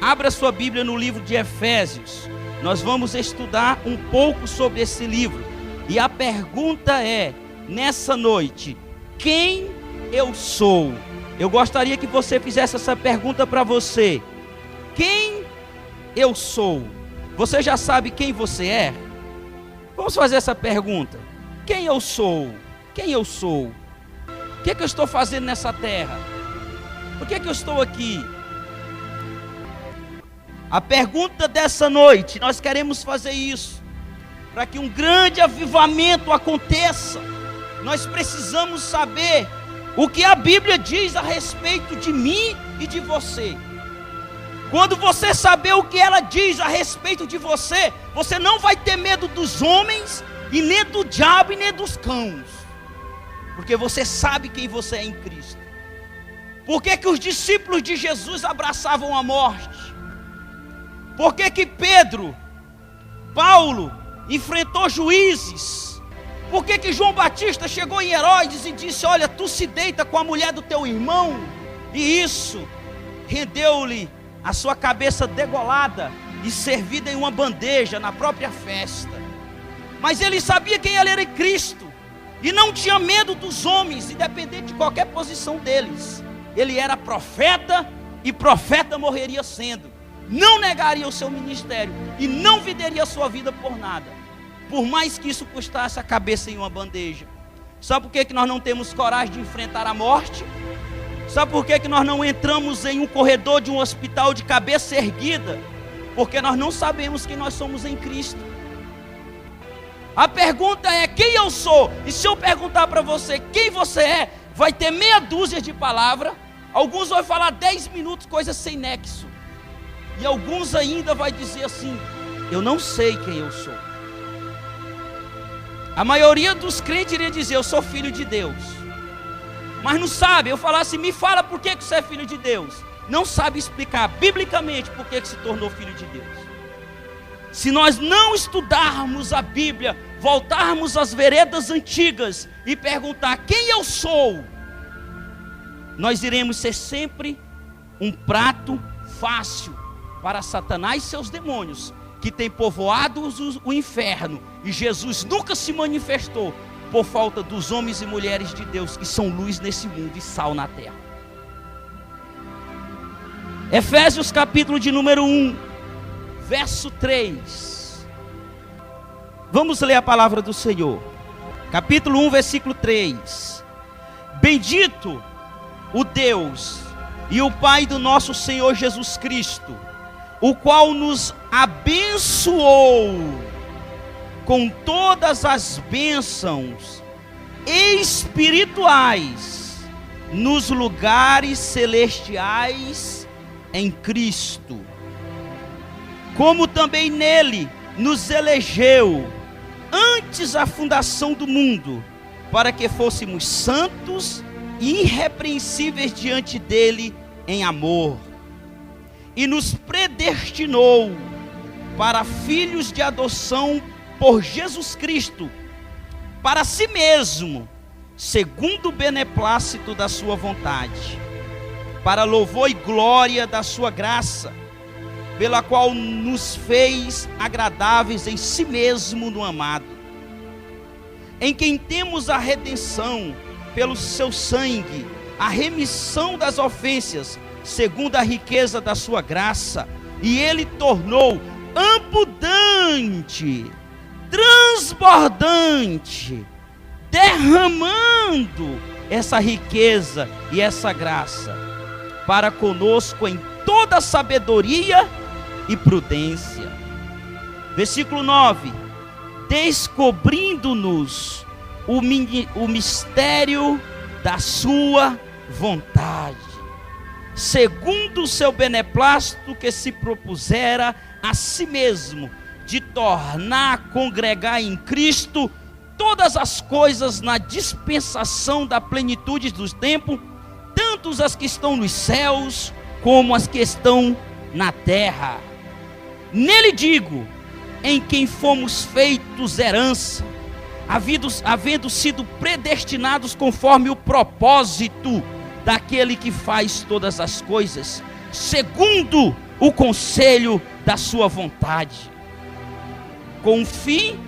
Abra sua Bíblia no livro de Efésios. Nós vamos estudar um pouco sobre esse livro. E a pergunta é, nessa noite, quem eu sou? Eu gostaria que você fizesse essa pergunta para você. Quem eu sou? Você já sabe quem você é? Vamos fazer essa pergunta. Quem eu sou? Quem eu sou? O que é que eu estou fazendo nessa terra? Por que é que eu estou aqui? A pergunta dessa noite, nós queremos fazer isso, para que um grande avivamento aconteça. Nós precisamos saber o que a Bíblia diz a respeito de mim e de você. Quando você saber o que ela diz a respeito de você, você não vai ter medo dos homens, e nem do diabo, e nem dos cães, porque você sabe quem você é em Cristo. Por que que os discípulos de Jesus abraçavam a morte? Por que que Pedro, Paulo, enfrentou juízes? Por que que João Batista chegou em Herodes e disse: olha, tu se deita com a mulher do teu irmão? E isso rendeu-lhe a sua cabeça degolada e servida em uma bandeja na própria festa. Mas ele sabia quem ele era em Cristo, e não tinha medo dos homens, independente de qualquer posição deles. Ele era profeta, e profeta morreria sendo. Não negaria o seu ministério, e não venderia a sua vida por nada, por mais que isso custasse a cabeça em uma bandeja. Sabe por que nós não temos coragem de enfrentar a morte? Sabe por que nós não entramos em um corredor de um hospital de cabeça erguida? Porque nós não sabemos quem nós somos em Cristo. A pergunta é: quem eu sou? E se eu perguntar para você quem você é, vai ter meia dúzia de palavras. Alguns vão falar 10 minutos, coisas sem nexo. E alguns ainda vai dizer assim: eu não sei quem eu sou. A maioria dos crentes iria dizer: eu sou filho de Deus. Mas não sabe. Eu falar assim: me fala por que você é filho de Deus. Não sabe explicar biblicamente por que se tornou filho de Deus. Se nós não estudarmos a Bíblia, voltarmos às veredas antigas e perguntar quem eu sou, nós iremos ser sempre um prato fácil para Satanás e seus demônios, que tem povoado o inferno, e Jesus nunca se manifestou por falta dos homens e mulheres de Deus que são luz nesse mundo e sal na terra. Efésios capítulo de número 1, verso 3. Vamos ler a palavra do Senhor. Capítulo 1, versículo 3. Bendito o Deus e o Pai do nosso Senhor Jesus Cristo, o qual nos abençoou com todas as bênçãos espirituais nos lugares celestiais em Cristo, como também nele nos elegeu antes da fundação do mundo, para que fôssemos santos e irrepreensíveis diante dele em amor, e nos predestinou para filhos de adoção por Jesus Cristo, para si mesmo, segundo o beneplácito da sua vontade, para louvor e glória da sua graça, pela qual nos fez agradáveis em si mesmo no amado, em quem temos a redenção pelo seu sangue, a remissão das ofensas, segundo a riqueza da sua graça, e ele tornou abundante, transbordante, derramando essa riqueza e essa graça para conosco em toda sabedoria e prudência. Versículo 9: descobrindo-nos o mistério da sua vontade, segundo o seu beneplácito que se propusera a si mesmo, de tornar a congregar em Cristo todas as coisas na dispensação da plenitude dos tempos, tanto as que estão nos céus, como as que estão na terra. Nele digo, em quem fomos feitos herança, havendo sido predestinados conforme o propósito daquele que faz todas as coisas, segundo o conselho da sua vontade, com o fim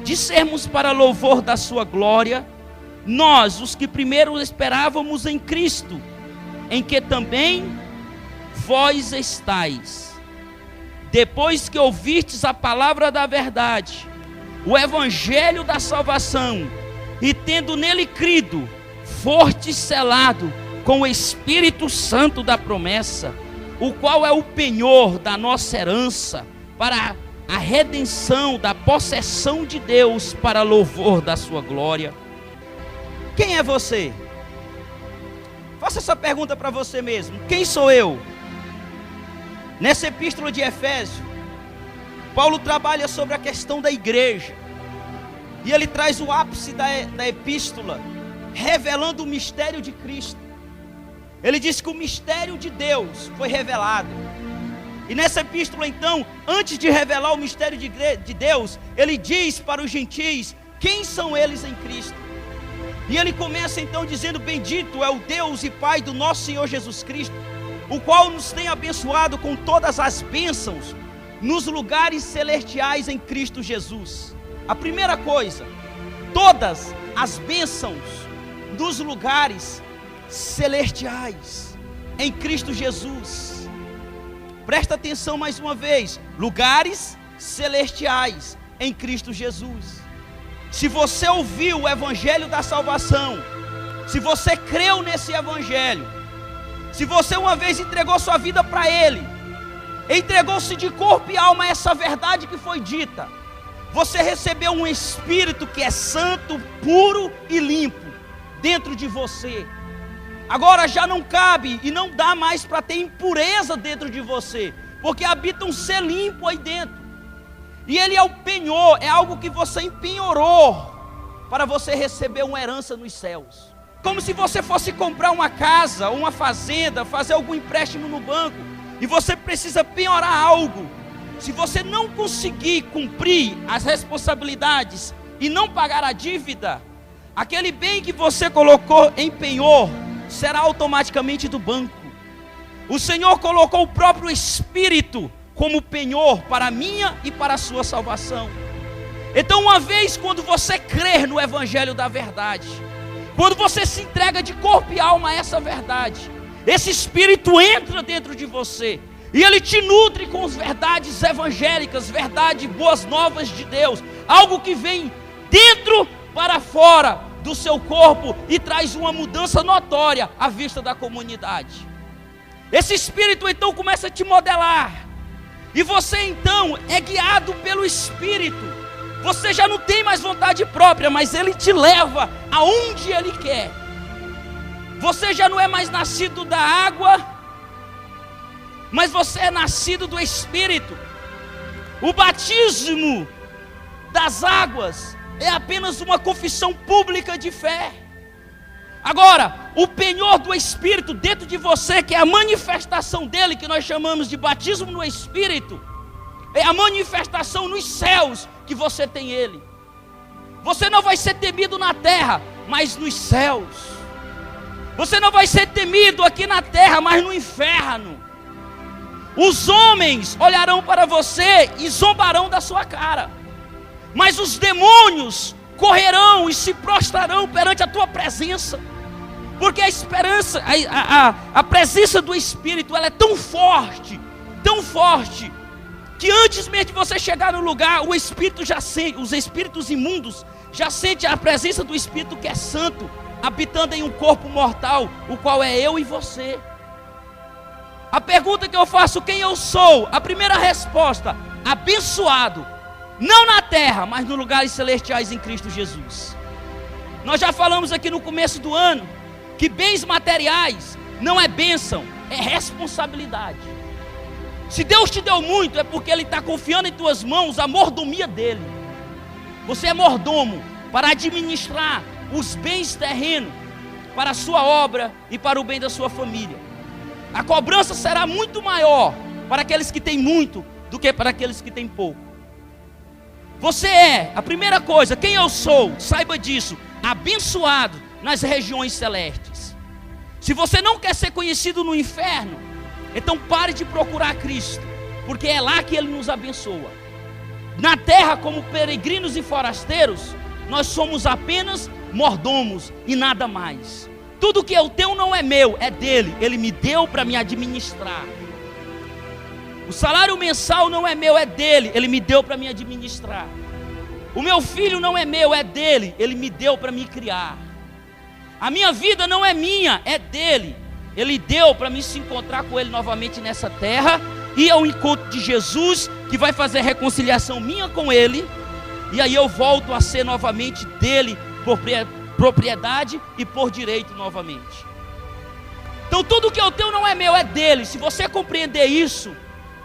de sermos para louvor da sua glória, nós, os que primeiro esperávamos em Cristo, em que também vós estáis, depois que ouvistes a palavra da verdade, o evangelho da salvação, e tendo nele crido, fostes selado com o Espírito Santo da promessa, o qual é o penhor da nossa herança, para a redenção da possessão de Deus, para louvor da sua glória. Quem é você? Faça essa pergunta para você mesmo. Quem sou eu? Nessa epístola de Efésios, Paulo trabalha sobre a questão da igreja. E ele traz o ápice da epístola, revelando o mistério de Cristo. Ele diz que o mistério de Deus foi revelado. E nessa epístola então, antes de revelar o mistério de Deus, ele diz para os gentios quem são eles em Cristo. E ele começa então dizendo: bendito é o Deus e Pai do nosso Senhor Jesus Cristo, o qual nos tem abençoado com todas as bênçãos nos lugares celestiais em Cristo Jesus. A primeira coisa, todas as bênçãos nos lugares celestiais em Cristo Jesus. Presta atenção mais uma vez: lugares celestiais em Cristo Jesus. Se você ouviu o evangelho da salvação, se você creu nesse evangelho, se você uma vez entregou sua vida para ele, entregou-se de corpo e alma a essa verdade que foi dita, você recebeu um Espírito que é santo, puro e limpo dentro de você. Agora já não cabe e não dá mais para ter impureza dentro de você, porque habita um ser limpo aí dentro. E ele é o penhor, é algo que você empenhorou para você receber uma herança nos céus. Como se você fosse comprar uma casa, uma fazenda, fazer algum empréstimo no banco, e você precisa penhorar algo. Se você não conseguir cumprir as responsabilidades e não pagar a dívida, aquele bem que você colocou em penhor será automaticamente do banco. O Senhor colocou o próprio Espírito como penhor para a minha e para a sua salvação. Então, uma vez quando você crer no evangelho da verdade, quando você se entrega de corpo e alma a essa verdade, esse Espírito entra dentro de você e ele te nutre com as verdades evangélicas, verdades boas novas de Deus, algo que vem dentro para fora do seu corpo e traz uma mudança notória à vista da comunidade. Esse Espírito então começa a te modelar, e você então é guiado pelo Espírito. Você já não tem mais vontade própria, mas ele te leva aonde ele quer. Você já não é mais nascido da água, mas você é nascido do Espírito. O batismo das águas é apenas uma confissão pública de fé. Agora, o penhor do Espírito dentro de você, que é a manifestação dele, que nós chamamos de batismo no Espírito, é a manifestação nos céus que você tem ele. Você não vai ser temido na terra, mas nos céus. Você não vai ser temido aqui na terra, mas no inferno. Os homens olharão para você e zombarão da sua cara, mas os demônios correrão e se prostrarão perante a tua presença, porque a esperança, a presença do Espírito, ela é tão forte, que antes mesmo de você chegar no lugar, o Espírito já sente, os espíritos imundos já sentem a presença do Espírito que é santo, habitando em um corpo mortal, o qual é eu e você. A pergunta que eu faço: quem eu sou? A primeira resposta: abençoado, não na terra, mas nos lugares celestiais em Cristo Jesus. Nós já falamos aqui no começo do ano que bens materiais não é bênção, é responsabilidade. Se Deus te deu muito, é porque Ele está confiando em tuas mãos a mordomia dEle. Você é mordomo para administrar os bens terrenos para a sua obra e para o bem da sua família. A cobrança será muito maior para aqueles que têm muito do que para aqueles que têm pouco. Você é, a primeira coisa, quem eu sou, saiba disso, abençoado nas regiões celestes. Se você não quer ser conhecido no inferno, Então pare de procurar Cristo, porque é lá que Ele nos abençoa. Na terra, como peregrinos e forasteiros, nós somos apenas mordomos e nada mais. Tudo que eu tenho não é meu, é dele. Ele me deu para me administrar. O salário mensal não é meu, é dele. Ele me deu para me administrar. O meu filho não é meu, é dele. Ele me deu para me criar. A minha vida não é minha, é dele. Ele deu para me se encontrar com ele novamente nessa terra, ir ao encontro de Jesus, que vai fazer a reconciliação minha com ele, e aí eu volto a ser novamente dele, por propriedade e por direito novamente. Então tudo que eu tenho não é meu, é dele. Se você compreender isso,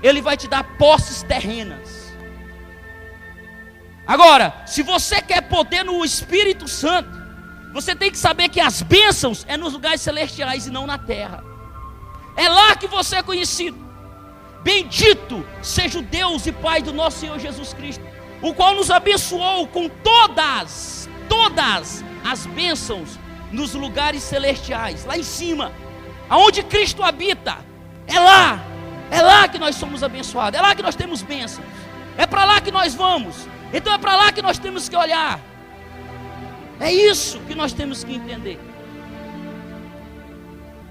ele vai te dar posses terrenas. Agora, se você quer poder no Espírito Santo, você tem que saber que as bênçãos é nos lugares celestiais e não na terra. É lá que você é conhecido. Bendito seja o Deus e Pai do nosso Senhor Jesus Cristo, o qual nos abençoou com todas as bênçãos nos lugares celestiais, lá em cima, aonde Cristo habita. É lá que nós somos abençoados, é lá que nós temos bênçãos, é para lá que nós vamos. Então é para lá que nós temos que olhar. É isso que nós temos que entender.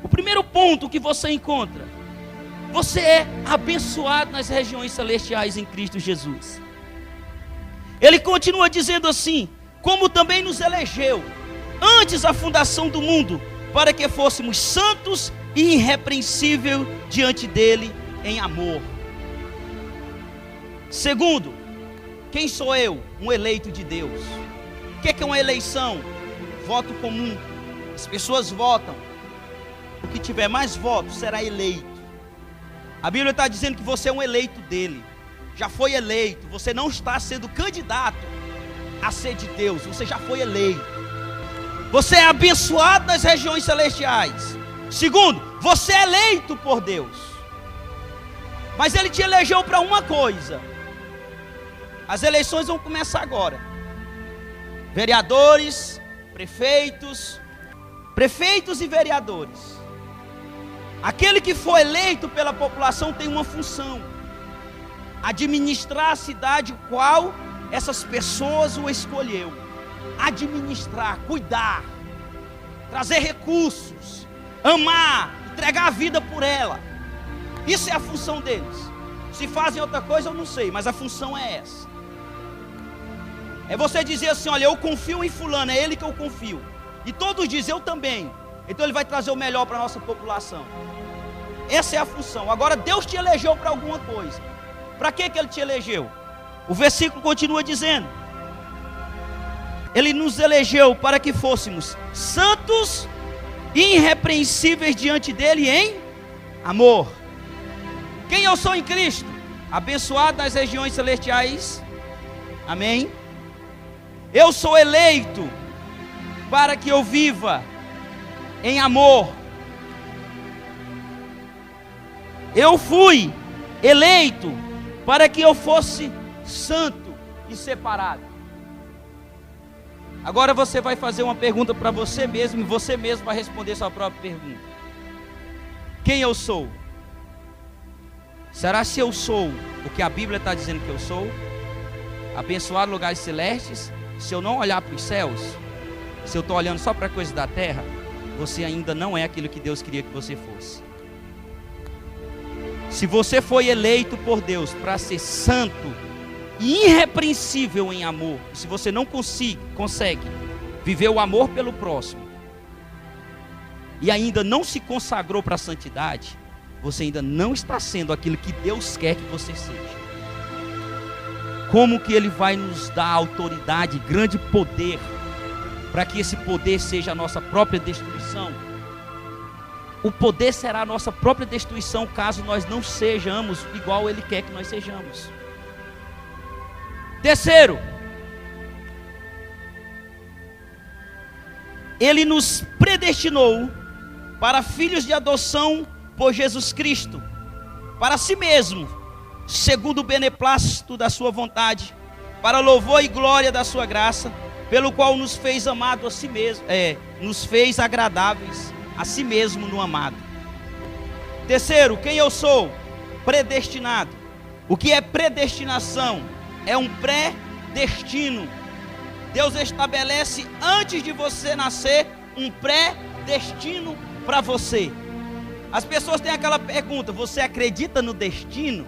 O primeiro ponto que você encontra: você é abençoado nas regiões celestiais em Cristo Jesus. Ele continua dizendo assim: como também nos elegeu antes da fundação do mundo, para que fôssemos santos e irrepreensíveis diante dele em amor. Segundo, quem sou eu? Um eleito de Deus. O que é uma eleição? Voto comum. As pessoas votam. O que tiver mais votos será eleito. A Bíblia está dizendo que você é um eleito dele. Já foi eleito. Você não está sendo candidato a ser de Deus. Você já foi eleito. Você é abençoado nas regiões celestiais. Segundo, você é eleito por Deus. Mas Ele te elegeu para uma coisa. As eleições vão começar agora. Vereadores, prefeitos e vereadores. Aquele que for eleito pela população tem uma função: administrar a cidade qual essas pessoas o escolheu. Administrar, cuidar, trazer recursos, amar, entregar a vida por ela. Isso é a função deles. Se fazem outra coisa eu não sei, mas a função é essa. É você dizer assim: olha, eu confio em fulano, é ele que eu confio. E todos dizem, eu também. Então ele vai trazer o melhor para a nossa população. Essa é a função. Agora Deus te elegeu para alguma coisa. Para que Ele te elegeu? O versículo continua dizendo: Ele nos elegeu para que fôssemos santos e irrepreensíveis diante dele em amor. Quem eu sou em Cristo? Abençoado nas regiões celestiais. Amém? Eu sou eleito para que eu viva em amor. Eu fui eleito para que eu fosse santo e separado. Agora você vai fazer uma pergunta para você mesmo, e você mesmo vai responder sua própria pergunta: quem eu sou? Será se eu sou o que a Bíblia está dizendo que eu sou? Abençoado em lugares celestes? Se eu não olhar para os céus, se eu estou olhando só para coisas da terra, você ainda não é aquilo que Deus queria que você fosse. Se você foi eleito por Deus para ser santo e irrepreensível em amor, se você não consegue viver o amor pelo próximo, e ainda não se consagrou para a santidade, você ainda não está sendo aquilo que Deus quer que você seja. Como que Ele vai nos dar autoridade, grande poder, para que esse poder seja a nossa própria destruição? O poder será a nossa própria destruição caso nós não sejamos igual Ele quer que nós sejamos. Terceiro, Ele nos predestinou para filhos de adoção por Jesus Cristo, para si mesmo, segundo o beneplácito da sua vontade, para louvor e glória da sua graça, pelo qual nos fez amado a si mesmo, nos fez agradáveis a si mesmo no amado. Terceiro, quem eu sou? Predestinado. O que é predestinação? É um pré-destino. Deus estabelece antes de você nascer um pré-destino para você. As pessoas têm aquela pergunta: você acredita no destino?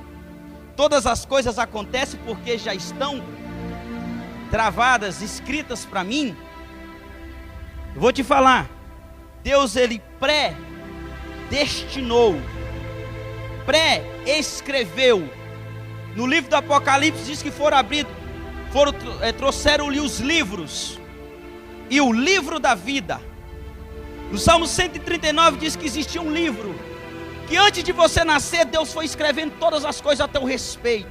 Todas as coisas acontecem porque já estão travadas, escritas para mim? Eu vou te falar. Deus, ele predestinou, pré-escreveu. No livro do Apocalipse diz que trouxeram-lhe os livros, e o livro da vida. No Salmo 139 diz que existia um livro, que antes de você nascer, Deus foi escrevendo todas as coisas a teu respeito.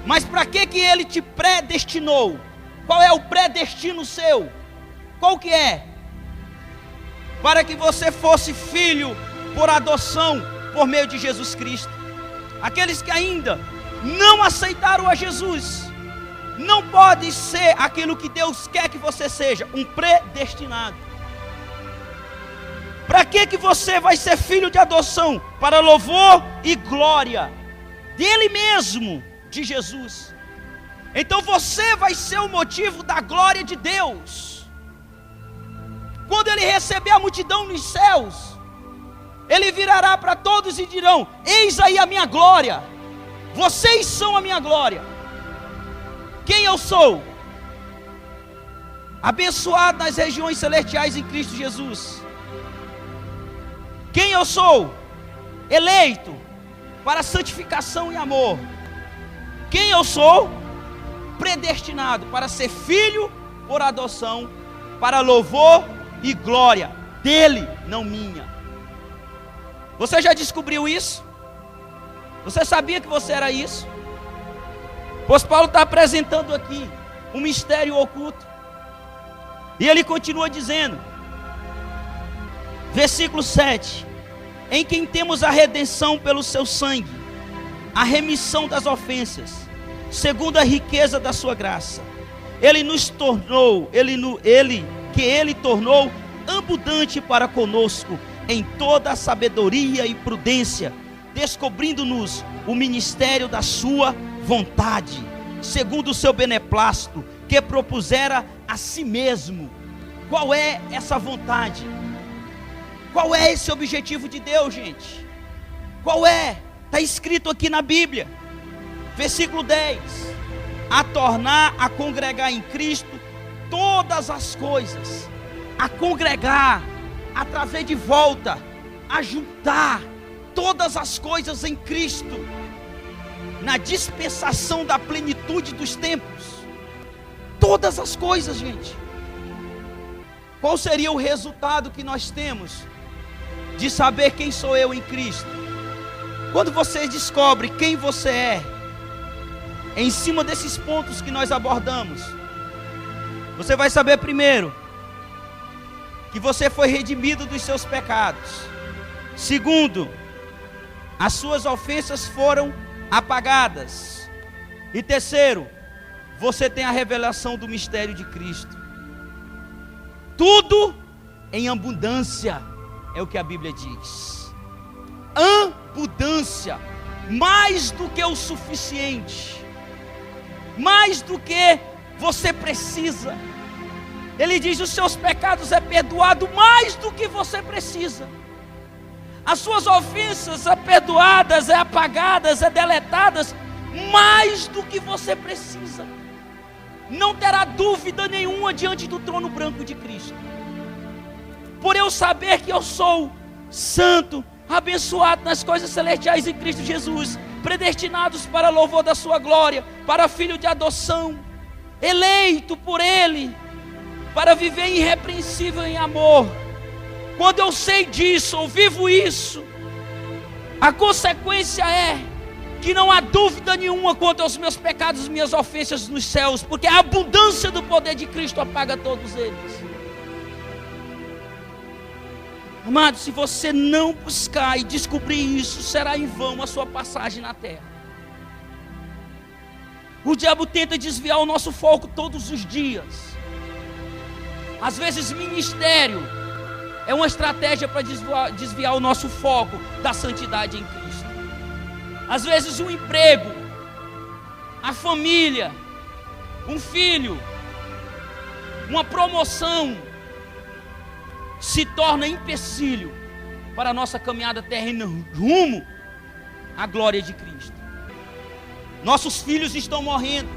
Mas para que ele te predestinou? Qual é o predestino seu? Qual que é? Para que você fosse filho por adoção, por meio de Jesus Cristo. Aqueles que ainda não aceitaram a Jesus, não pode ser aquilo que Deus quer que você seja, um predestinado. Para que você vai ser filho de adoção? Para louvor e glória dele mesmo, de Jesus. Então você vai ser o motivo da glória de Deus. Quando ele receber a multidão nos céus, ele virará para todos e dirão: eis aí a minha glória, vocês são a minha glória. Quem eu sou? Abençoado nas regiões celestiais em Cristo Jesus. Quem eu sou? Eleito para santificação e amor. Quem eu sou? Predestinado para ser filho por adoção, para louvor e glória dele, não minha. Você já descobriu isso? Você sabia que você era isso? Pois Paulo está apresentando aqui um mistério oculto. E ele continua dizendo, versículo 7: em quem temos a redenção pelo seu sangue, a remissão das ofensas, segundo a riqueza da sua graça. Ele nos tornou, ele tornou abundante para conosco em toda a sabedoria e prudência, descobrindo-nos o ministério da sua vontade, segundo o seu beneplácito, que propusera a si mesmo. Qual é essa vontade? Qual é esse objetivo de Deus, gente? Qual é? Está escrito aqui na Bíblia, versículo 10: a tornar a congregar em Cristo todas as coisas, a congregar, a trazer de volta, a juntar todas as coisas em Cristo, na dispensação da plenitude dos tempos. Todas as coisas, gente. Qual seria o resultado que nós temos de saber quem sou eu em Cristo? Quando você descobre quem você é, em cima desses pontos que nós abordamos, você vai saber primeiro que você foi redimido dos seus pecados. Segundo, as suas ofensas foram apagadas. E terceiro, você tem a revelação do mistério de Cristo. Tudo em abundância, é o que a Bíblia diz. Abundância, mais do que o suficiente, mais do que você precisa. Ele diz: os seus pecados é perdoado mais do que você precisa. As suas ofensas é perdoadas, é apagadas, é deletadas mais do que você precisa. Não terá dúvida nenhuma diante do trono branco de Cristo. Por eu saber que eu sou santo, abençoado nas coisas celestiais em Cristo Jesus, predestinados para louvor da sua glória, para filho de adoção, eleito por Ele, para viver irrepreensível em amor. Quando eu sei disso, eu vivo isso, a consequência é que não há dúvida nenhuma quanto aos meus pecados e minhas ofensas nos céus, porque a abundância do poder de Cristo apaga todos eles. Amado, se você não buscar e descobrir isso, será em vão a sua passagem na terra. O diabo tenta desviar o nosso foco todos os dias. Às vezes ministério É uma estratégia para desviar o nosso foco da santidade em Cristo. Às vezes o emprego, a família, um filho, uma promoção se torna empecilho para a nossa caminhada terrena rumo à glória de Cristo. Nossos filhos estão morrendo,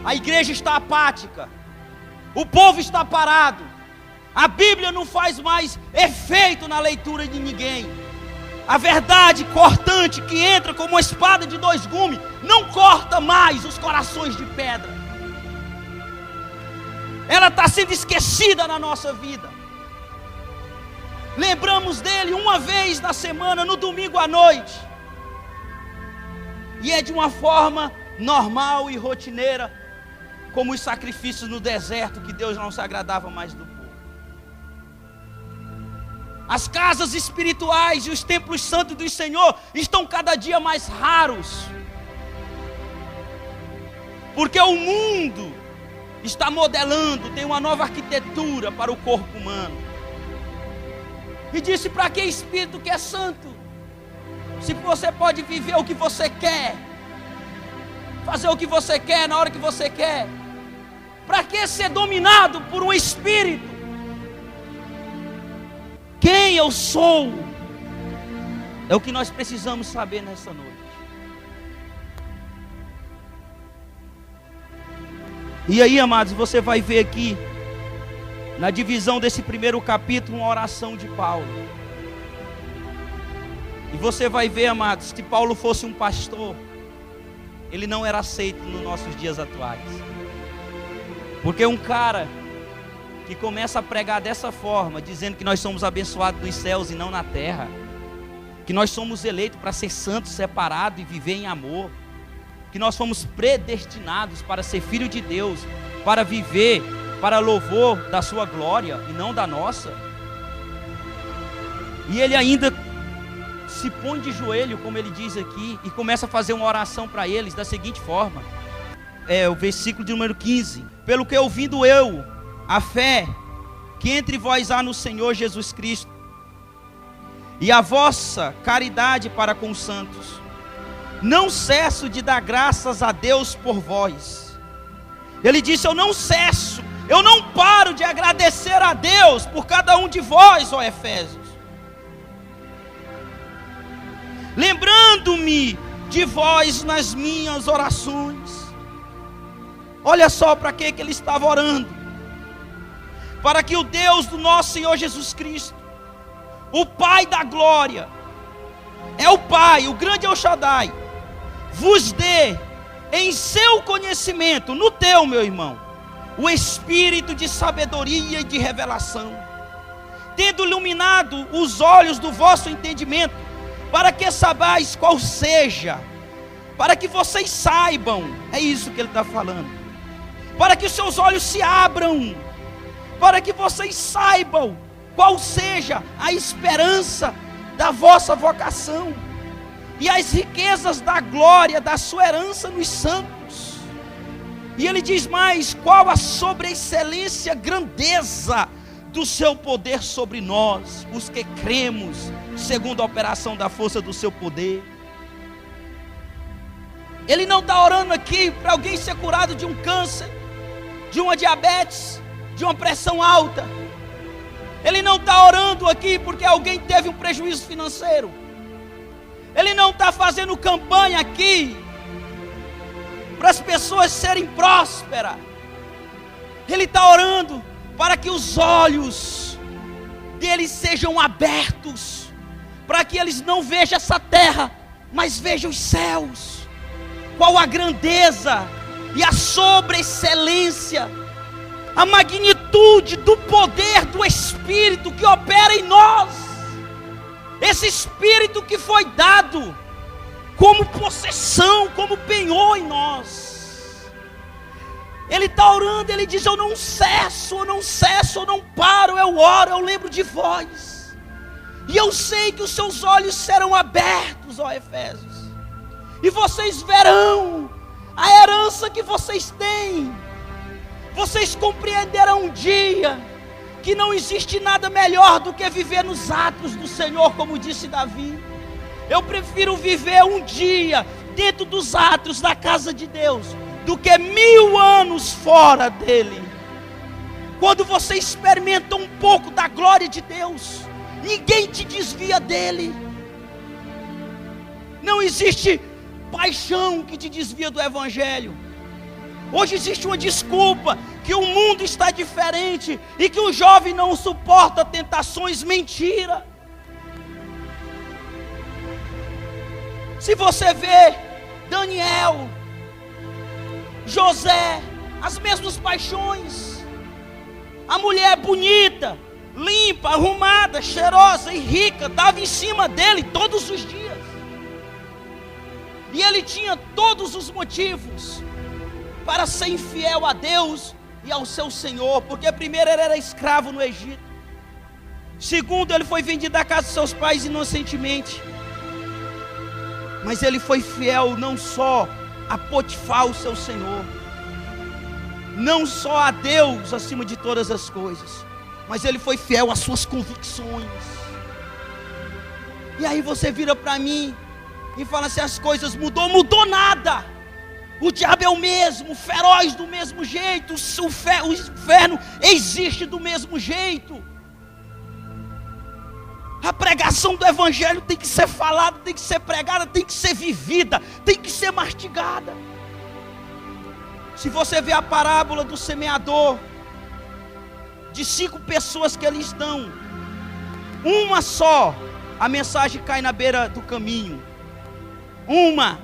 a igreja está apática, o povo está parado, a Bíblia não faz mais efeito na leitura de ninguém. A verdade cortante que entra como uma espada de dois gumes não corta mais os corações de pedra. Ela está sendo esquecida na nossa vida. Lembramos dele uma vez na semana, no domingo à noite. E é de uma forma normal e rotineira, como os sacrifícios no deserto, que Deus não se agradava mais do povo. As casas espirituais e os templos santos do Senhor estão cada dia mais raros, porque o mundo está modelando, tem uma nova arquitetura para o corpo humano. E disse: para que espírito que é santo, se você pode viver o que você quer, fazer o que você quer, na hora que você quer? Para que ser dominado por um espírito? Quem eu sou? É o que nós precisamos saber nessa noite. E aí, amados, você vai ver aqui, na divisão desse primeiro capítulo, uma oração de Paulo. E você vai ver, amados, se Paulo fosse um pastor, ele não era aceito nos nossos dias atuais. Porque um cara que começa a pregar dessa forma, dizendo que nós somos abençoados nos céus e não na terra, que nós somos eleitos para ser santos, separados e viver em amor, que nós fomos predestinados para ser filho de Deus, para viver para louvor da sua glória e não da nossa. E ele ainda se põe de joelho, como ele diz aqui, e começa a fazer uma oração para eles da seguinte forma. O versículo de número 15: pelo que ouvindo eu a fé que entre vós há no Senhor Jesus Cristo, e a vossa caridade para com os santos, não cesso de dar graças a Deus por vós. Ele disse: eu não cesso, eu não paro de agradecer a Deus por cada um de vós, ó Efésios, lembrando-me de vós nas minhas orações. Olha só para que ele estava orando: para que o Deus do nosso Senhor Jesus Cristo, o Pai da glória, é o Pai, o grande El Shaddai, vos dê em seu conhecimento, no teu, meu irmão, o espírito de sabedoria e de revelação, tendo iluminado os olhos do vosso entendimento, para que saibais qual seja, para que vocês saibam, é isso que ele está falando, para que os seus olhos se abram, para que vocês saibam qual seja a esperança da vossa vocação, e as riquezas da glória da sua herança nos santos. E ele diz mais: qual a sobreexcelência, grandeza do seu poder sobre nós, os que cremos, segundo a operação da força do seu poder. Ele não está orando aqui para alguém ser curado de um câncer, de uma diabetes, de uma pressão alta. Ele não está orando aqui porque alguém teve um prejuízo financeiro. Ele não está fazendo campanha aqui para as pessoas serem prósperas. Ele está orando para que os olhos deles sejam abertos, para que eles não vejam essa terra, mas vejam os céus. Qual a grandeza e a sobreexcelência, a magnitude do poder do Espírito que opera em nós. Esse Espírito que foi dado como possessão, como penhor em nós. Ele está orando, ele diz: eu não cesso, eu não cesso, eu não paro, eu oro, eu lembro de vós. E eu sei que os seus olhos serão abertos, ó Efésios, e vocês verão a herança que vocês têm. Vocês compreenderão um dia que não existe nada melhor do que viver nos atos do Senhor, como disse Davi. Eu prefiro viver um dia dentro dos atos da casa de Deus do que 1000 anos fora dele. Quando você experimenta um pouco da glória de Deus, ninguém te desvia dele. Não existe paixão que te desvia do Evangelho. Hoje existe uma desculpa que o mundo está diferente e que o jovem não suporta tentações. Mentira. Se você vê Daniel, José, as mesmas paixões. A mulher bonita, limpa, arrumada, cheirosa e rica dava em cima dele todos os dias. E ele tinha todos os motivos para ser infiel a Deus e ao seu Senhor. Porque primeiro ele era escravo no Egito. Segundo, ele foi vendido da casa de seus pais inocentemente. Mas ele foi fiel não só a Potifar, o seu senhor, não só a Deus acima de todas as coisas, mas ele foi fiel às suas convicções. E aí você vira para mim e fala assim: as coisas mudou nada. O diabo é o mesmo, feroz do mesmo jeito, o inferno existe do mesmo jeito. A pregação do Evangelho tem que ser falada, tem que ser pregada, tem que ser vivida, tem que ser mastigada. Se você vê a parábola do semeador, de 5 pessoas que ali estão, uma só, a mensagem cai na beira do caminho. Uma.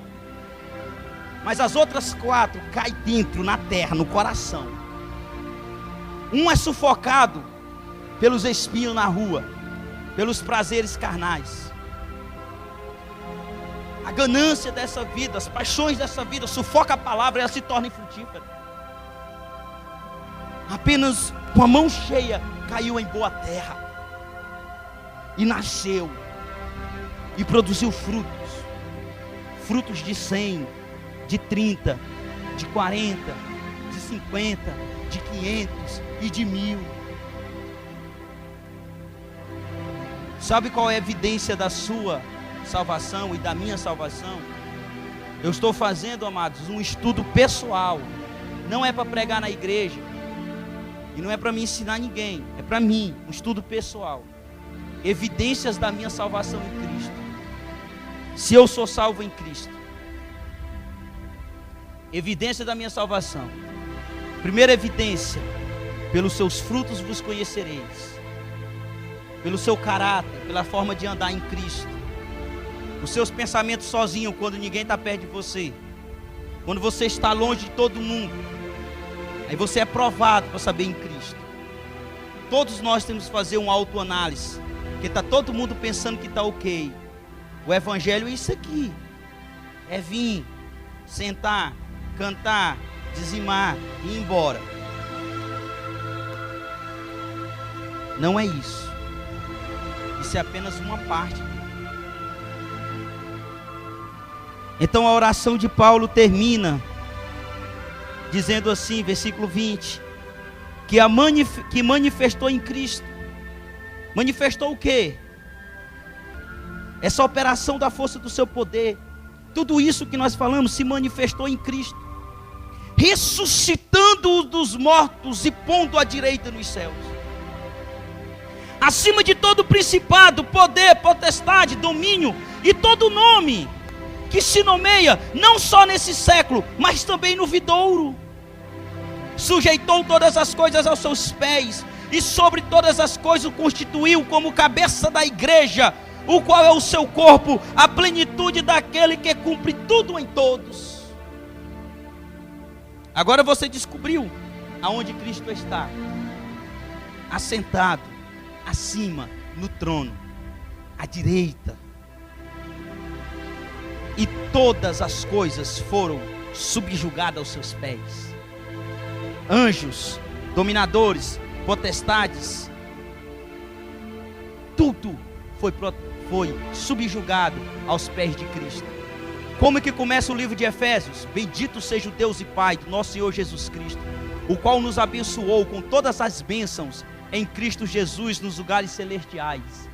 Mas as outras 4 caem dentro, na terra, no coração. Um é sufocado pelos espinhos na rua, pelos prazeres carnais. A ganância dessa vida, as paixões dessa vida sufoca a palavra e ela se torna infrutífera. Apenas com a mão cheia caiu em boa terra e nasceu e produziu frutos de 100, de 30, de 40, de 50, de 500 e de 1000. Sabe qual é a evidência da sua salvação e da minha salvação? Eu estou fazendo, amados, um estudo pessoal. Não é para pregar na igreja e não é para me ensinar ninguém. É para mim, um estudo pessoal. Evidências da minha salvação em Cristo. Se eu sou salvo em Cristo, evidência da minha salvação. Primeira evidência: pelos seus frutos vos conhecereis. Pelo seu caráter, pela forma de andar em Cristo. Os seus pensamentos sozinho, quando ninguém está perto de você. Quando você está longe de todo mundo. Aí você é provado para saber em Cristo. Todos nós temos que fazer uma autoanálise. Porque está todo mundo pensando que está ok. O Evangelho é isso aqui. É vir, sentar, cantar, dizimar e ir embora. Não é isso. Isso é apenas uma parte. Então a oração de Paulo termina dizendo assim, versículo 20, que manifestou em Cristo. Manifestou o quê? Essa operação da força do seu poder. Tudo isso que nós falamos se manifestou em Cristo, ressuscitando-o dos mortos e pondo à direita nos céus, acima de todo principado, poder, potestade, domínio e todo nome que se nomeia, não só nesse século, mas também no vindouro. Sujeitou todas as coisas aos seus pés, e sobre todas as coisas o constituiu como cabeça da igreja, o qual é o seu corpo, a plenitude daquele que cumpre tudo em todos. Agora você descobriu aonde Cristo está, assentado acima no trono, à direita. E todas as coisas foram subjugadas aos seus pés. Anjos, dominadores, potestades, tudo foi subjugado aos pés de Cristo. Como é que começa o livro de Efésios? Bendito seja o Deus e Pai do nosso Senhor Jesus Cristo, o qual nos abençoou com todas as bênçãos em Cristo Jesus nos lugares celestiais.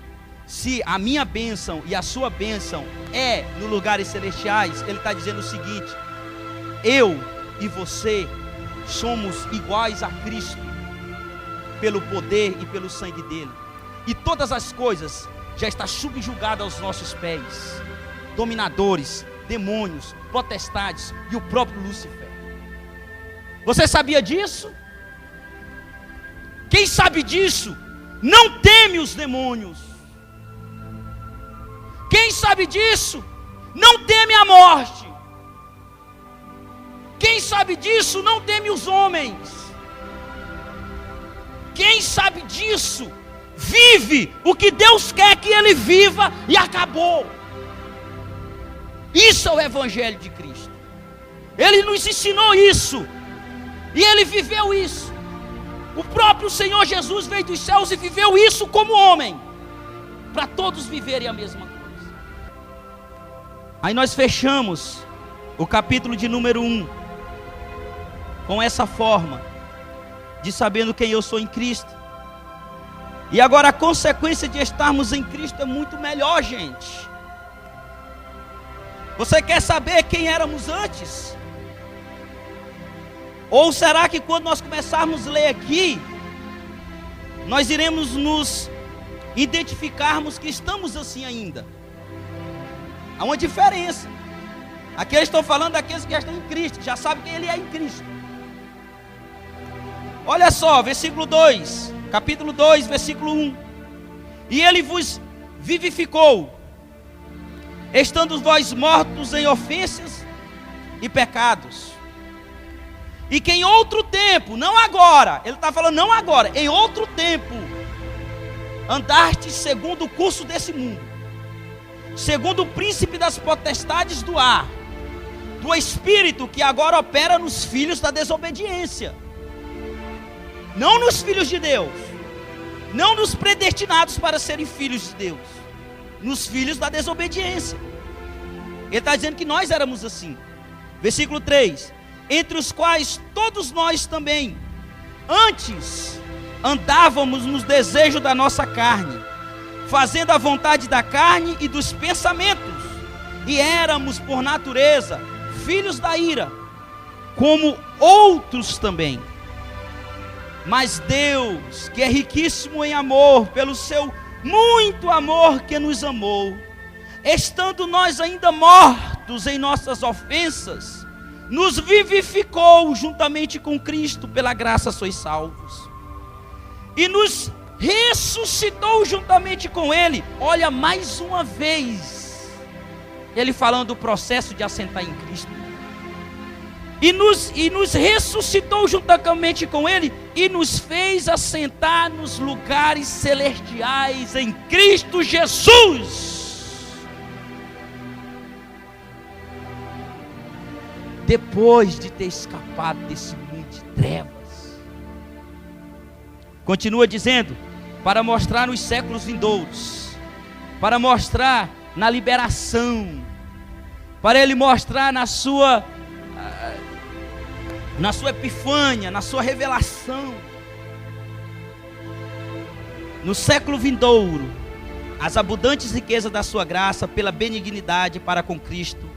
Se a minha bênção e a sua bênção é nos lugares celestiais, ele está dizendo o seguinte: eu e você somos iguais a Cristo, pelo poder e pelo sangue dele. E todas as coisas já estão subjugadas aos nossos pés. Dominadores, demônios, potestades e o próprio Lúcifer. Você sabia disso? Quem sabe disso não teme os demônios. Quem sabe disso não teme a morte. Quem sabe disso não teme os homens. Quem sabe disso vive o que Deus quer que ele viva e acabou. Isso é o Evangelho de Cristo. Ele nos ensinou isso e ele viveu isso. O próprio Senhor Jesus veio dos céus e viveu isso como homem, para todos viverem a mesma coisa. Aí nós fechamos o capítulo de número 1 com essa forma de sabendo quem eu sou em Cristo. E agora a consequência de estarmos em Cristo é muito melhor, gente. Você quer saber quem éramos antes? Ou será que quando nós começarmos a ler aqui, nós iremos nos identificarmos que estamos assim ainda? Há uma diferença. Aqui eu estou falando daqueles que já estão em Cristo, que já sabem quem ele é em Cristo. Olha só, versículo 2, capítulo 2, versículo 1. E ele vos vivificou, estando vós mortos em ofensas e pecados. E que em outro tempo, não agora, ele está falando não agora, em outro tempo, andaste segundo o curso desse mundo, segundo o príncipe das potestades do ar, do espírito que agora opera nos filhos da desobediência. Não nos filhos de Deus, não nos predestinados para serem filhos de Deus, nos filhos da desobediência. Ele está dizendo que nós éramos assim. Versículo 3: entre os quais todos nós também antes andávamos nos desejos da nossa carne, fazendo a vontade da carne e dos pensamentos, e éramos por natureza filhos da ira, como outros também. Mas Deus, que é riquíssimo em amor, pelo seu muito amor que nos amou, estando nós ainda mortos em nossas ofensas, nos vivificou juntamente com Cristo, pela graça sois salvos, e nos ressuscitou juntamente com Ele. Olha, mais uma vez, ele falando do processo de assentar em Cristo. E nos ressuscitou juntamente com Ele, e nos fez assentar nos lugares celestiais em Cristo Jesus. Depois de ter escapado desse mundo de trevas, continua dizendo, para mostrar nos séculos vindouros, para mostrar na liberação, para Ele mostrar na sua epifânia, na sua revelação, no século vindouro, as abundantes riquezas da sua graça, pela benignidade para com Cristo,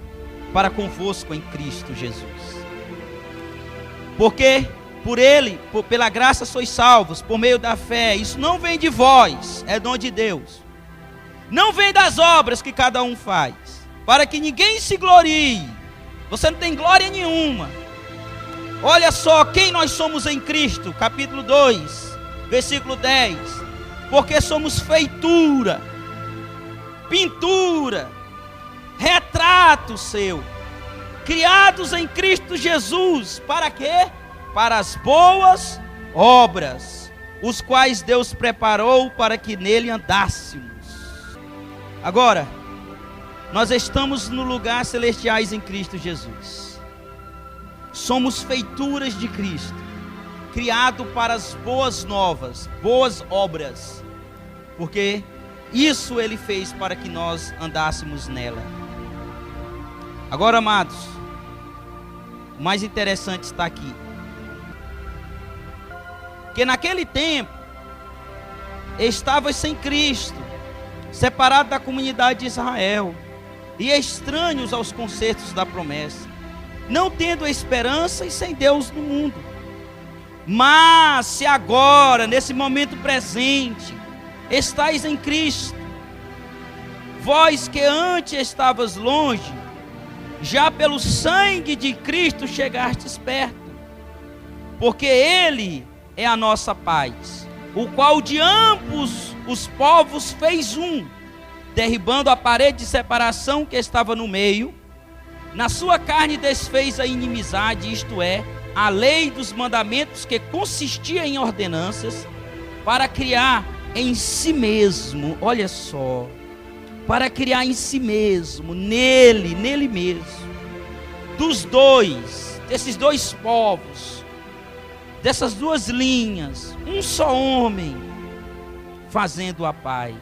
para convosco em Cristo Jesus. Porque por Ele, pela graça sois salvos, por meio da fé. Isso não vem de vós, é dom de Deus. Não vem das obras que cada um faz, para que ninguém se glorie. Você não tem glória nenhuma. Olha só quem nós somos em Cristo, capítulo 2, versículo 10. Porque somos feitura, pintura, retrato seu, criados em Cristo Jesus. Para quê? Para as boas obras, os quais Deus preparou para que nele andássemos. Agora, nós estamos no lugar celestiais em Cristo Jesus. Somos feituras de Cristo, criado para as boas novas, boas obras, porque isso Ele fez para que nós andássemos nela. Agora, amados, o mais interessante está aqui, que naquele tempo, estavas sem Cristo, separado da comunidade de Israel, e estranhos aos concertos da promessa, não tendo esperança e sem Deus no mundo. Mas se agora, nesse momento presente, estáis em Cristo, vós que antes estavas longe, já pelo sangue de Cristo chegastes perto, porque Ele é a nossa paz, o qual de ambos os povos fez um, derribando a parede de separação que estava no meio, na sua carne desfez a inimizade, isto é, a lei dos mandamentos que consistia em ordenanças, para criar em si mesmo, olha só, para criar em si mesmo, nele mesmo, desses dois povos, dessas duas linhas, um só homem, fazendo a paz,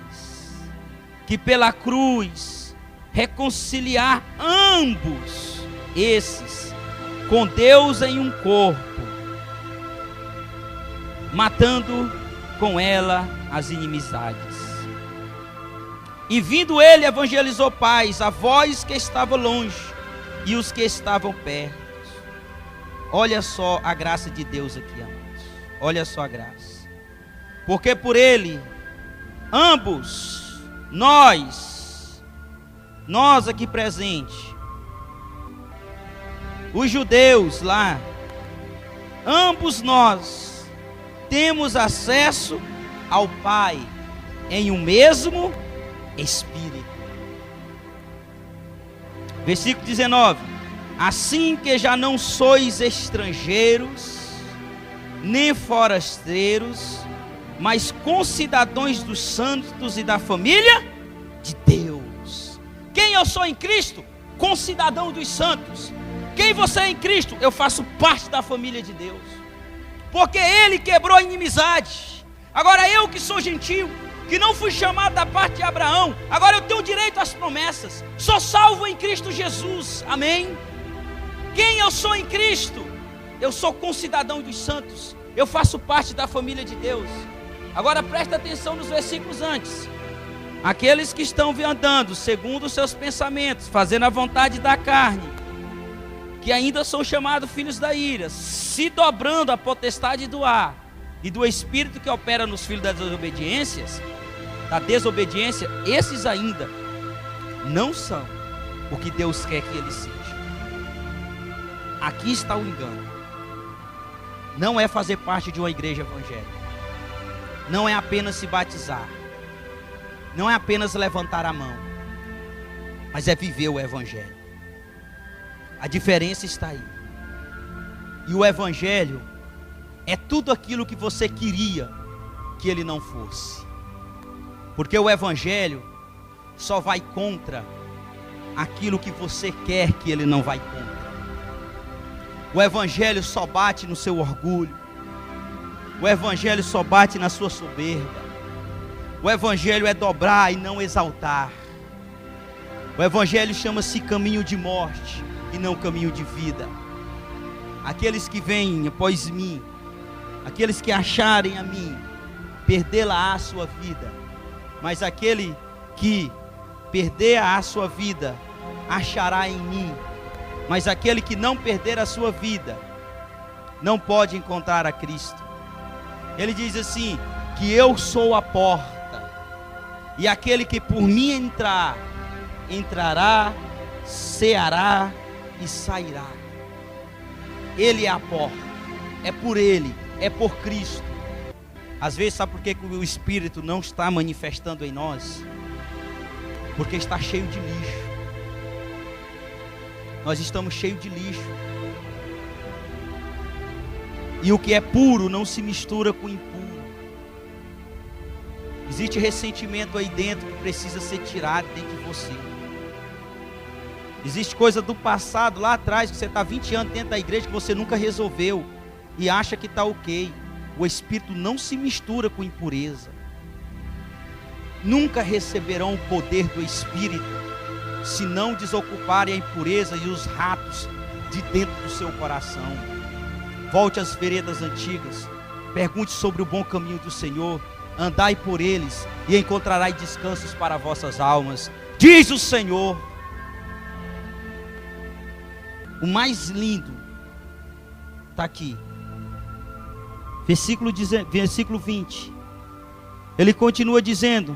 que pela cruz reconciliar ambos esses com Deus em um corpo, matando com ela as inimizades. E vindo ele, evangelizou paz a vós que estavam longe e os que estavam perto. Olha só a graça de Deus aqui, amados. Olha só a graça. Porque por ele, ambos, nós aqui presentes, os judeus lá, ambos nós temos acesso ao Pai em um mesmo Espírito. Versículo 19: assim que já não sois estrangeiros, nem forasteiros, mas concidadãos dos santos e da família de Deus. Quem eu sou em Cristo? Concidadão dos santos. Quem você é em Cristo? Eu faço parte da família de Deus, porque Ele quebrou a inimizade. Agora eu que sou gentio, que não fui chamado da parte de Abraão, agora eu tenho direito às promessas. Sou salvo em Cristo Jesus, amém? Quem eu sou em Cristo? Eu sou concidadão dos santos, eu faço parte da família de Deus. Agora presta atenção nos versículos antes. Aqueles que estão andando segundo os seus pensamentos, fazendo a vontade da carne, que ainda são chamados filhos da ira, se dobrando à potestade do ar e do espírito que opera nos filhos da desobediência, esses ainda não são o que Deus quer que eles sejam. Aqui está o engano. Não é fazer parte de uma igreja evangélica, não é apenas se batizar, não é apenas levantar a mão, mas é viver o evangelho. A diferença está aí. E o evangelho é tudo aquilo que você queria que ele não fosse, porque o evangelho só vai contra aquilo que você quer que ele não vai contra. O evangelho só bate no seu orgulho, o evangelho só bate na sua soberba. O evangelho é dobrar e não exaltar. O evangelho chama-se caminho de morte e não caminho de vida. Aqueles que vêm após mim, aqueles que acharem a mim, perdê-la a sua vida. Mas aquele que perder a sua vida, achará em mim. Mas aquele que não perder a sua vida, não pode encontrar a Cristo. Ele diz assim, que eu sou a porta, e aquele que por mim entrar, entrará, ceará e sairá. Ele é a porta, é por Ele, é por Cristo. Às vezes, sabe por que o Espírito não está manifestando em nós? Porque está cheio de lixo. Nós estamos cheios de lixo. E o que é puro não se mistura com o impuro. Existe ressentimento aí dentro que precisa ser tirado dentro de você. Existe coisa do passado lá atrás, que você está 20 anos dentro da igreja, que você nunca resolveu e acha que está ok. O Espírito não se mistura com impureza. Nunca receberão o poder do Espírito se não desocuparem a impureza e os ratos de dentro do seu coração. Volte às veredas antigas, pergunte sobre o bom caminho do Senhor, andai por eles e encontrarai descansos para vossas almas, diz o Senhor. O mais lindo está aqui, versículo 20. Ele continua dizendo: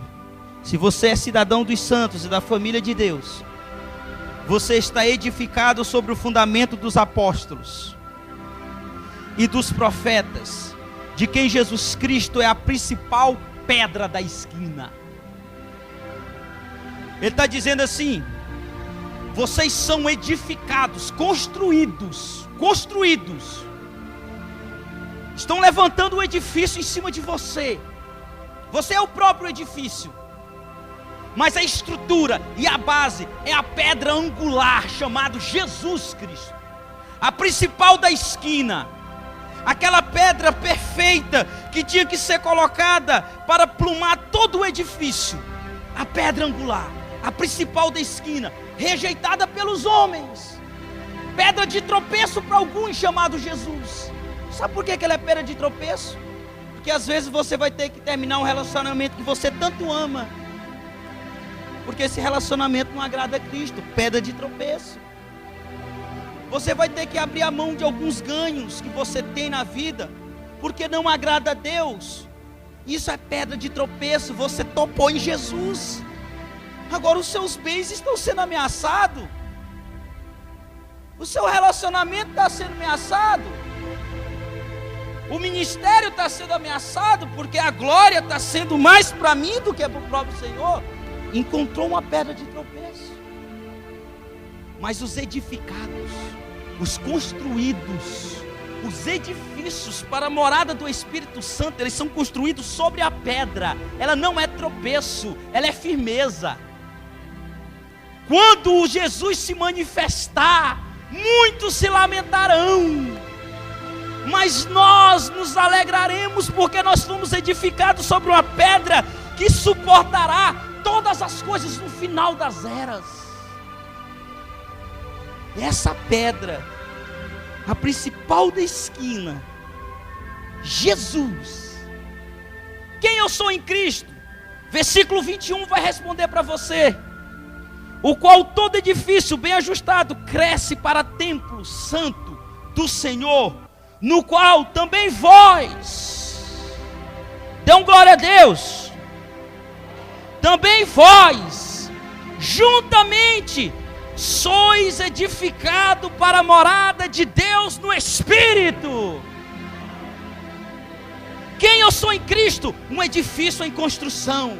se você é cidadão dos santos e da família de Deus, você está edificado sobre o fundamento dos apóstolos e dos profetas, de quem Jesus Cristo é a principal pedra da esquina. Ele está dizendo assim: vocês são edificados, construídos, estão levantando um edifício em cima de você. Você é o próprio edifício, mas a estrutura e a base é a pedra angular, chamado Jesus Cristo, a principal da esquina, aquela pedra perfeita que tinha que ser colocada para plumar todo o edifício. A pedra angular, a principal da esquina, rejeitada pelos homens, pedra de tropeço para alguns, chamado Jesus. Sabe por que ela é pedra de tropeço? Porque às vezes você vai ter que terminar um relacionamento que você tanto ama, porque esse relacionamento não agrada a Cristo. Pedra de tropeço. Você vai ter que abrir a mão de alguns ganhos que você tem na vida, porque não agrada a Deus. Isso é pedra de tropeço. Você topou em Jesus, agora os seus bens estão sendo ameaçados, o seu relacionamento está sendo ameaçado, o ministério está sendo ameaçado, porque a glória está sendo mais para mim do que para o próprio Senhor. Encontrou uma pedra de tropeço. Mas os edificados, os construídos, os edifícios para a morada do Espírito Santo, eles são construídos sobre a pedra. Ela não é tropeço, ela é firmeza. Quando Jesus se manifestar, muitos se lamentarão, mas nós nos alegraremos, porque nós fomos edificados sobre uma pedra que suportará todas as coisas no final das eras. Essa pedra, a principal da esquina, Jesus. Quem eu sou em Cristo? Versículo 21 vai responder para você: o qual todo edifício bem ajustado cresce para templo santo do Senhor, no qual também vós, dão glória a Deus, também vós, juntamente, sois edificado para a morada de Deus no Espírito. Quem eu sou em Cristo? Um edifício em construção.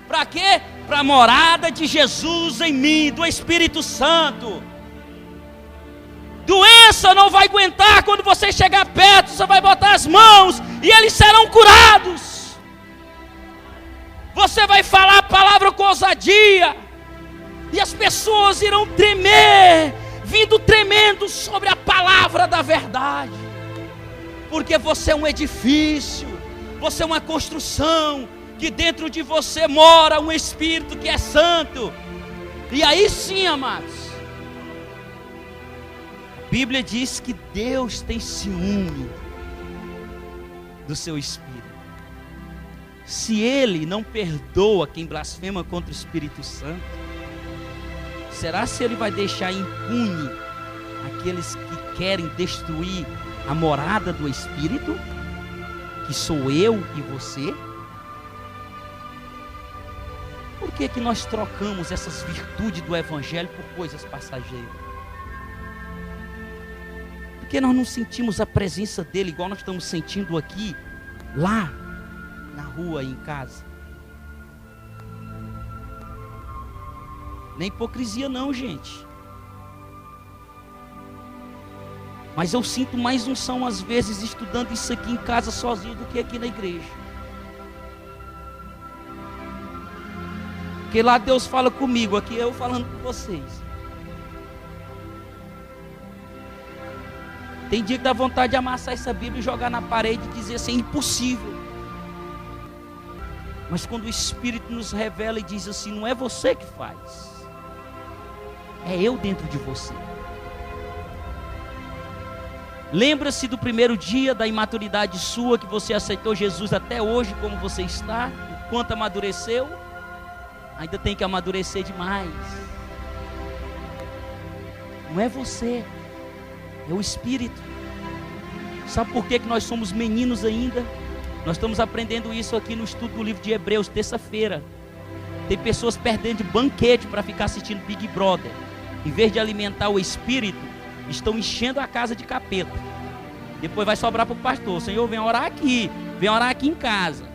Para quê? Para a morada de Jesus em mim, do Espírito Santo. Doença não vai aguentar quando você chegar perto. Você vai botar as mãos e eles serão curados. Você vai falar a palavra com ousadia, e as pessoas irão tremer, vindo tremendo sobre a palavra da verdade, porque você é um edifício, você é uma construção, que dentro de você mora um Espírito que é santo. E aí sim, amados, a Bíblia diz que Deus tem ciúme do seu Espírito. Se Ele não perdoa quem blasfema contra o Espírito Santo, será se Ele vai deixar impune aqueles que querem destruir a morada do Espírito, que sou eu e você? Por que nós trocamos essas virtudes do Evangelho por coisas passageiras? Porque nós não sentimos a presença dEle igual nós estamos sentindo aqui, lá na rua e em casa. Nem hipocrisia não, gente. Mas eu sinto mais unção às vezes estudando isso aqui em casa sozinho do que aqui na igreja. Porque lá Deus fala comigo, aqui eu falando com vocês. Tem dia que dá vontade de amassar essa Bíblia e jogar na parede e dizer assim: impossível. Mas quando o Espírito nos revela e diz assim: não é você que faz, é eu dentro de você. Lembra-se do primeiro dia da imaturidade sua, que você aceitou Jesus até hoje como você está? O quanto amadureceu? Ainda tem que amadurecer demais. Não é você, é o Espírito. Sabe por que nós somos meninos ainda? Nós estamos aprendendo isso aqui no estudo do livro de Hebreus, terça-feira. Tem pessoas perdendo de banquete para ficar assistindo Big Brother. Em vez de alimentar o Espírito, estão enchendo a casa de capeta. Depois vai sobrar para o pastor: Senhor, vem orar aqui em casa.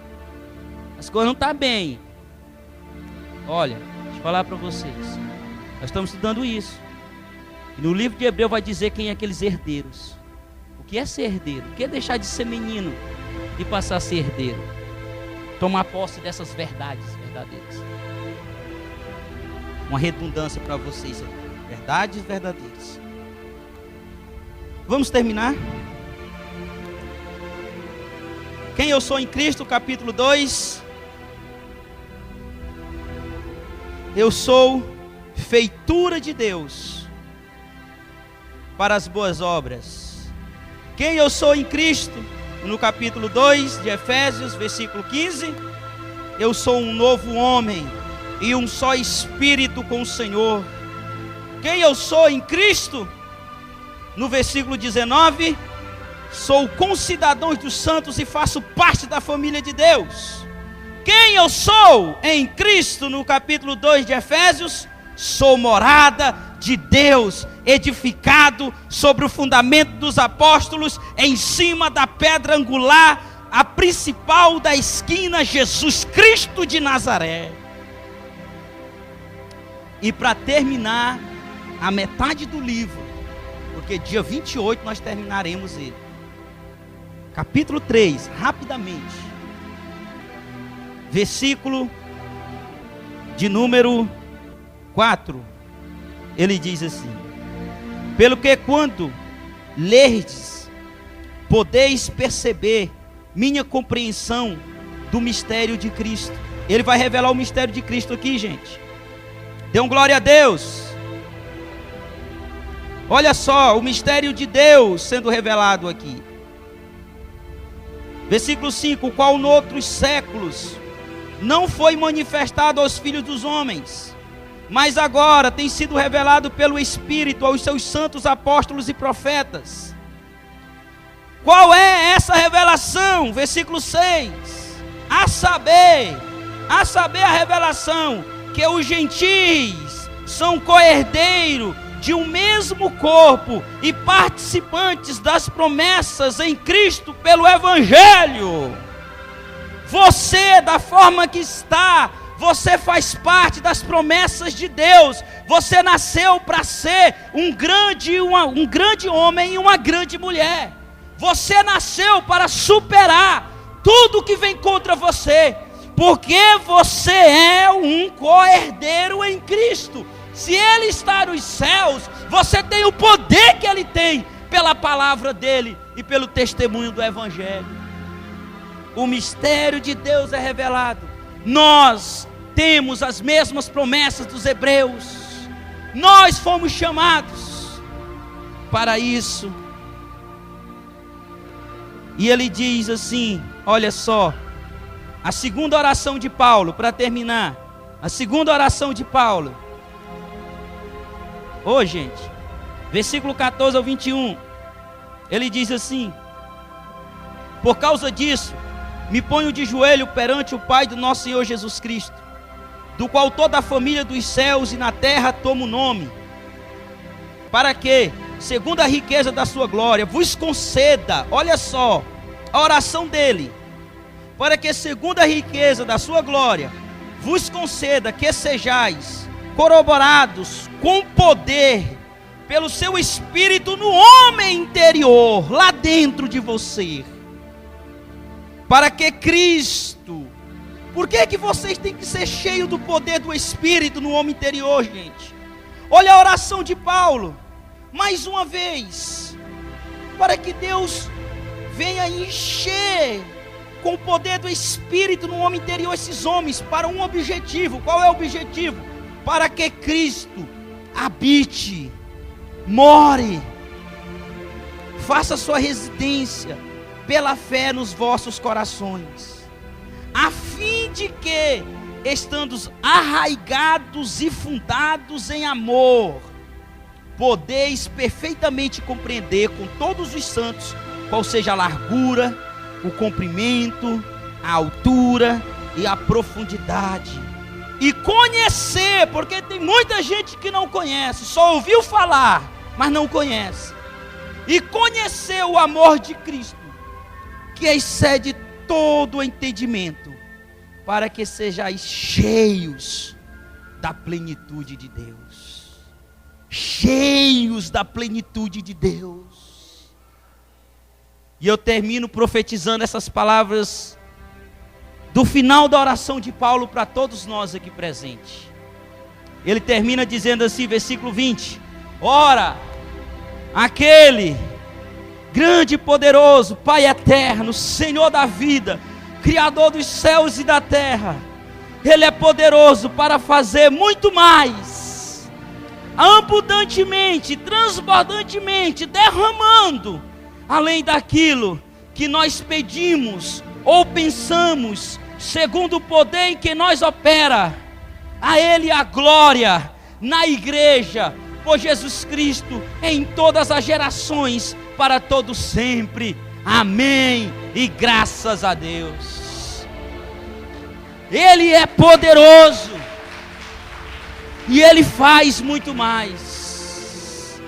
As coisas não estão bem. Olha, deixa eu falar para vocês. Nós estamos estudando isso. E no livro de Hebreus vai dizer quem é aqueles herdeiros. O que é ser herdeiro? O que é deixar de ser menino e passar a ser herdeiro? Tomar posse dessas verdades verdadeiras. Uma redundância para vocês aí. Verdades verdadeiras. Vamos terminar? Quem eu sou em Cristo, capítulo 2. Eu sou feitura de Deus para as boas obras. Quem eu sou em Cristo, no capítulo 2 de Efésios, versículo 15. Eu sou um novo homem e um só espírito com o Senhor. Quem eu sou em Cristo, no versículo 19, sou concidadão dos santos e faço parte da família de Deus. Quem eu sou em Cristo, no capítulo 2 de Efésios, sou morada de Deus, edificado sobre o fundamento dos apóstolos, em cima da pedra angular, a principal da esquina, Jesus Cristo de Nazaré. E para terminar a metade do livro, porque dia 28 nós terminaremos ele. Capítulo 3, rapidamente. Versículo de número 4. Ele diz assim: pelo que quando lerdes, podeis perceber minha compreensão do mistério de Cristo. Ele vai revelar o mistério de Cristo aqui, gente. Dê um glória a Deus. Olha só, o mistério de Deus sendo revelado aqui. Versículo 5: o qual noutros séculos não foi manifestado aos filhos dos homens, mas agora tem sido revelado pelo Espírito aos seus santos apóstolos e profetas. Qual é essa revelação? Versículo 6: a saber a revelação que os gentis são co-herdeiros de um mesmo corpo e participantes das promessas em Cristo pelo Evangelho. Você, da forma que está, você faz parte das promessas de Deus. Você nasceu para ser um grande homem e uma grande mulher. Você nasceu para superar tudo que vem contra você, porque você é um co-herdeiro em Cristo. Se Ele está nos céus, você tem o poder que Ele tem, pela palavra dEle e pelo testemunho do Evangelho. O mistério de Deus é revelado. Nós temos as mesmas promessas dos hebreus. Nós fomos chamados para isso. E ele diz assim, olha só, a segunda oração de Paulo, para terminar, a segunda oração de Paulo. Gente, versículo 14 ao 21, ele diz assim: por causa disso, me ponho de joelho perante o Pai do nosso Senhor Jesus Cristo, do qual toda a família dos céus e na terra toma o nome, para que, segundo a riqueza da sua glória, vos conceda, olha só, a oração dele, para que, segundo a riqueza da sua glória, vos conceda que sejais corroborados com poder pelo seu Espírito no homem interior, lá dentro de você, para que Cristo... Por que vocês têm que ser cheios do poder do Espírito no homem interior, gente? Olha a oração de Paulo, mais uma vez, para que Deus venha encher com o poder do Espírito no homem interior esses homens, para um objetivo. Qual é o objetivo? Para que Cristo habite, more, faça sua residência pela fé nos vossos corações, a fim de que, estando arraigados e fundados em amor, podeis perfeitamente compreender com todos os santos qual seja a largura, o comprimento, a altura e a profundidade, e conhecer, porque tem muita gente que não conhece, só ouviu falar, mas não conhece, e conhecer o amor de Cristo, que excede todo o entendimento, para que sejais cheios da plenitude de Deus. Cheios da plenitude de Deus. E eu termino profetizando essas palavras do final da oração de Paulo para todos nós aqui presentes. Ele termina dizendo assim, versículo 20: ora, aquele grande e poderoso, Pai eterno, Senhor da vida, Criador dos céus e da terra, Ele é poderoso para fazer muito mais, abundantemente, transbordantemente, derramando, além daquilo que nós pedimos ou pensamos, segundo o poder em que nós opera. A Ele a glória na igreja, por Jesus Cristo, em todas as gerações, para todo sempre. Amém. E graças a Deus. Ele é poderoso. E Ele faz muito mais.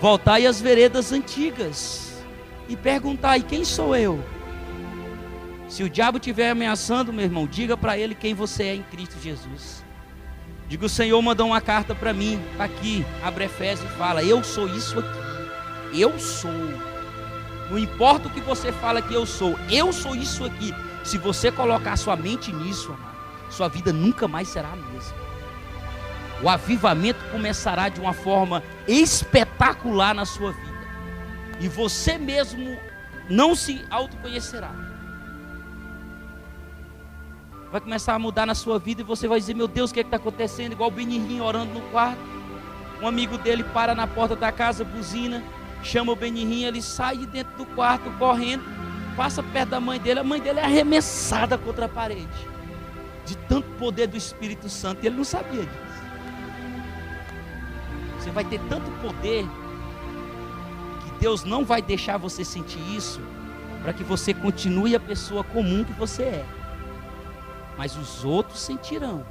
Voltai às veredas antigas e perguntai: quem sou eu? Se o diabo estiver ameaçando, meu irmão, diga para ele quem você é em Cristo Jesus. Diga: o Senhor mandou uma carta para mim, está aqui, abre Efésios e fala: eu sou isso aqui, eu sou. Não importa o que você fala que eu sou isso aqui. Se você colocar sua mente nisso, amado, sua vida nunca mais será a mesma. O avivamento começará de uma forma espetacular na sua vida, e você mesmo não se autoconhecerá. Vai começar a mudar na sua vida, e você vai dizer: meu Deus, o que está acontecendo? Igual o Benihim orando no quarto. Um amigo dele para na porta da casa, buzina, chama o Benihim, ele sai de dentro do quarto correndo, passa perto da mãe dele, a mãe dele é arremessada contra a parede, de tanto poder do Espírito Santo, e ele não sabia disso. Você vai ter tanto poder, que Deus não vai deixar você sentir isso, para que você continue a pessoa comum que você é. Mas os outros sentirão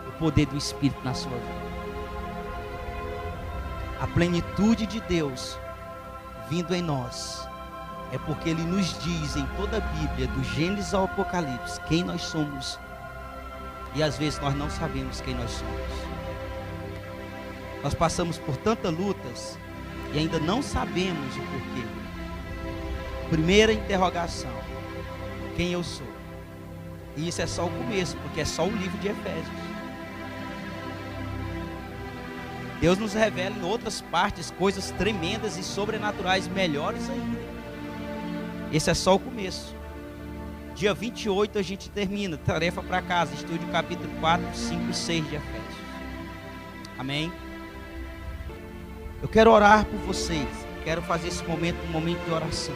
o poder do Espírito na sua vida. A plenitude de Deus vindo em nós é porque Ele nos diz em toda a Bíblia, do Gênesis ao Apocalipse, quem nós somos. E às vezes nós não sabemos quem nós somos. Nós passamos por tantas lutas e ainda não sabemos o porquê. Primeira interrogação: quem eu sou? E isso é só o começo, porque é só o livro de Efésios. Deus nos revela em outras partes coisas tremendas e sobrenaturais, melhores ainda. Esse é só o começo. Dia 28 a gente termina, tarefa para casa, estude o capítulo 4, 5 e 6 de Efésios. Amém? Eu quero orar por vocês. Quero fazer esse momento um momento de oração.